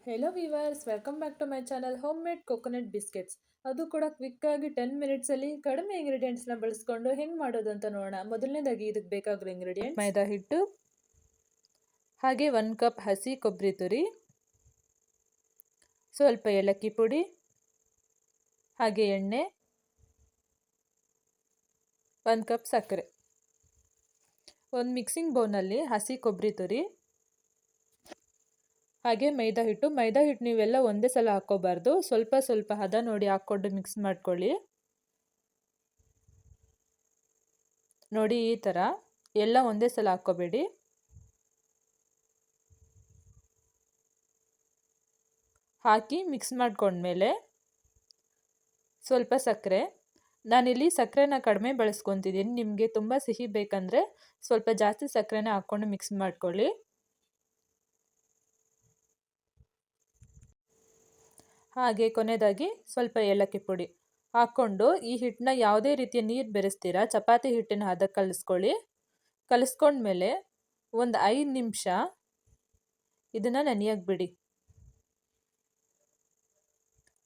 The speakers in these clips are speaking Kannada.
Hello viewers, welcome back to my channel. Homemade coconut biscuits, ಅದು ಕೂಡ ಕ್ವಿಕ್ಕಾಗಿ 10 ಮಿನಿಟ್ಸಲ್ಲಿ ಕಡಿಮೆ ಇಂಗ್ರೀಡಿಯೆಂಟ್ಸ್ನ ಬಳಸ್ಕೊಂಡು ಹೆಂಗೆ ಮಾಡೋದು ಅಂತ ನೋಡೋಣ. ಮೊದಲನೇದಾಗಿ ಇದಕ್ಕೆ ಬೇಕಾಗಿರೋ ಇಂಗ್ರೀಡಿಯೆಂಟ್ಸ್ ಮೈದಾ ಹಿಟ್ಟು, ಹಾಗೆ 1 ಕಪ್ ಹಸಿ ಕೊಬ್ಬರಿ ತುರಿ, ಸ್ವಲ್ಪ ಏಲಕ್ಕಿ ಪುಡಿ, ಹಾಗೆ ಎಣ್ಣೆ, 1 ಕಪ್ ಸಕ್ಕರೆ. ಒಂದು ಮಿಕ್ಸಿಂಗ್ ಬೌಲ್ನಲ್ಲಿ ಹಸಿ ಕೊಬ್ಬರಿ ತುರಿ ಹಾಗೆ ಮೈದಾ ಹಿಟ್ಟು ನೀವೆಲ್ಲ ಒಂದೇ ಸಲ ಹಾಕ್ಕೋಬಾರ್ದು, ಸ್ವಲ್ಪ ಸ್ವಲ್ಪ ಹದ ನೋಡಿ ಹಾಕ್ಕೊಂಡು ಮಿಕ್ಸ್ ಮಾಡ್ಕೊಳ್ಳಿ. ನೋಡಿ ಈ ಥರ ಎಲ್ಲ ಒಂದೇ ಸಲ ಹಾಕ್ಕೋಬೇಡಿ. ಹಾಕಿ ಮಿಕ್ಸ್ ಮಾಡ್ಕೊಂಡ್ಮೇಲೆ ಸ್ವಲ್ಪ ಸಕ್ಕರೆ, ನಾನಿಲ್ಲಿ ಸಕ್ಕರೆನ ಕಡಿಮೆ ಬಳಸ್ಕೊತಿದ್ದೀನಿ. ನಿಮಗೆ ತುಂಬ ಸಿಹಿ ಬೇಕಂದರೆ ಸ್ವಲ್ಪ ಜಾಸ್ತಿ ಸಕ್ಕರೆನ ಹಾಕ್ಕೊಂಡು ಮಿಕ್ಸ್ ಮಾಡ್ಕೊಳ್ಳಿ. ಹಾಗೆ ಕೊನೆಯದಾಗಿ ಸ್ವಲ್ಪ ಏಲಕ್ಕಿ ಪುಡಿ ಹಾಕ್ಕೊಂಡು ಈ ಹಿಟ್ಟನ್ನ ಯಾವುದೇ ರೀತಿಯ ನೀರು ಬೆರೆಸ್ತೀರಾ ಚಪಾತಿ ಹಿಟ್ಟಿನ ಹದ ಕಲಿಸ್ಕೊಂಡ್ಮೇಲೆ ಒಂದು 5 ನಿಮಿಷ ಇದನ್ನು ನೆನೆಯಕ್ಕೆ ಬಿಡಿ.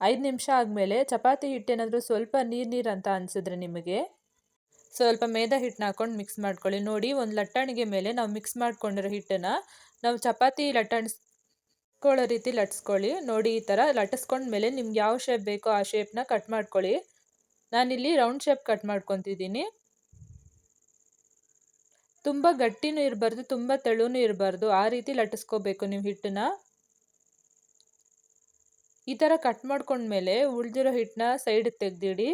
5 ನಿಮಿಷ ಆದಮೇಲೆ ಚಪಾತಿ ಹಿಟ್ಟೇನಾದರೂ ಸ್ವಲ್ಪ ನೀರು ಅಂತ ಅನಿಸಿದ್ರೆ ನಿಮಗೆ ಸ್ವಲ್ಪ ಮೈದಾ ಹಿಟ್ಟನ್ನ ಹಾಕ್ಕೊಂಡು ಮಿಕ್ಸ್ ಮಾಡ್ಕೊಳ್ಳಿ. ನೋಡಿ, ಒಂದು ಲಟ್ಟಣಿಗೆ ಮೇಲೆ ನಾವು ಮಿಕ್ಸ್ ಮಾಡ್ಕೊಂಡಿರೋ ಹಿಟ್ಟನ್ನು ನಾವು ಚಪಾತಿ ಲಟ್ಟಿಸ್ಕೊಳ್ಳೋ ರೀತಿ ಲಟ್ಟಿಸ್ಕೊಳ್ಳಿ. ನೋಡಿ, ಈ ಥರ ಲಟ್ಟಿಸ್ಕೊಂಡ್ಮೇಲೆ ನಿಮ್ಗೆ ಯಾವ ಶೇಪ್ ಬೇಕೋ ಆ ಶೇಪ್ನ ಕಟ್ ಮಾಡ್ಕೊಳ್ಳಿ. ನಾನಿಲ್ಲಿ ರೌಂಡ್ ಶೇಪ್ ಕಟ್ ಮಾಡ್ಕೊತಿದ್ದೀನಿ. ತುಂಬ ಗಟ್ಟಿನೂ ಇರಬಾರ್ದು, ತುಂಬ ತೆಳುನೂ ಇರಬಾರ್ದು, ಆ ರೀತಿ ಲಟ್ಟಿಸ್ಕೋಬೇಕು ನೀವು ಹಿಟ್ಟನ್ನ. ಈ ಥರ ಕಟ್ ಮಾಡ್ಕೊಂಡ್ಮೇಲೆ ಉಳಿದಿರೋ ಹಿಟ್ಟನ್ನ ಸೈಡಿಗೆ ತೆಗೆದಿಡಿ.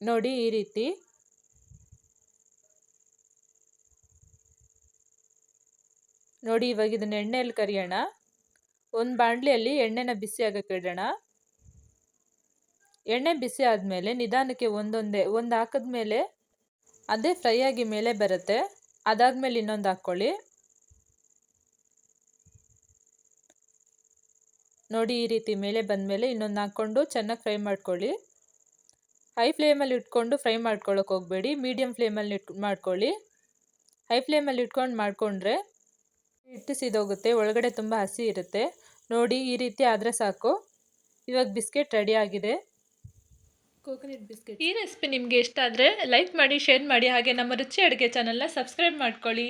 ನೋಡಿ ಈ ರೀತಿ. ನೋಡಿ, ಇವಾಗ ಇದನ್ನ ಎಣ್ಣೆಯಲ್ಲಿ ಕರಿಯೋಣ. ಒಂದು ಬಾಣಲಿಯಲ್ಲಿ ಎಣ್ಣೆನ ಬಿಸಿ ಆಗಕ್ಕೆ ಇಡೋಣ. ಎಣ್ಣೆ ಬಿಸಿ ಆದಮೇಲೆ ನಿಧಾನಕ್ಕೆ ಒಂದು ಹಾಕಿದ್ಮೇಲೆ ಅದೇ ಫ್ರೈ ಆಗಿ ಮೇಲೆ ಬರುತ್ತೆ. ಅದಾದ್ಮೇಲೆ ಇನ್ನೊಂದು ಹಾಕ್ಕೊಳ್ಳಿ. ನೋಡಿ, ಈ ರೀತಿ ಮೇಲೆ ಬಂದಮೇಲೆ ಇನ್ನೊಂದು ಹಾಕ್ಕೊಂಡು ಚೆನ್ನಾಗಿ ಫ್ರೈ ಮಾಡ್ಕೊಳ್ಳಿ. ಹೈ ಫ್ಲೇಮಲ್ಲಿ ಇಟ್ಕೊಂಡು ಫ್ರೈ ಮಾಡ್ಕೊಳ್ಳೋಕೆ ಹೋಗಬೇಡಿ, ಮೀಡಿಯಮ್ ಫ್ಲೇಮಲ್ಲಿ ಮಾಡ್ಕೊಳ್ಳಿ. ಹೈ ಫ್ಲೇಮಲ್ಲಿ ಇಟ್ಕೊಂಡು ಮಾಡಿಕೊಂಡ್ರೆ ಹಿಟ್ಟು ಸಿದೋಗುತ್ತೆ, ಒಳಗಡೆ ತುಂಬ ಹಸಿ ಇರುತ್ತೆ. ನೋಡಿ, ಈ ರೀತಿ ಆದರೆ ಸಾಕು. ಇವಾಗ ಬಿಸ್ಕೆಟ್ ರೆಡಿ ಆಗಿದೆ, ಕೋಕೋನಟ್ ಬಿಸ್ಕೆಟ್. ಈ ರೆಸಿಪಿ ನಿಮಗೆ ಇಷ್ಟ ಆದರೆ ಲೈಕ್ ಮಾಡಿ, ಶೇರ್ ಮಾಡಿ, ಹಾಗೆ ನಮ್ಮ ರುಚಿ ಅಡುಗೆ ಚಾನಲ್ನ ಸಬ್ಸ್ಕ್ರೈಬ್ ಮಾಡ್ಕೊಳ್ಳಿ.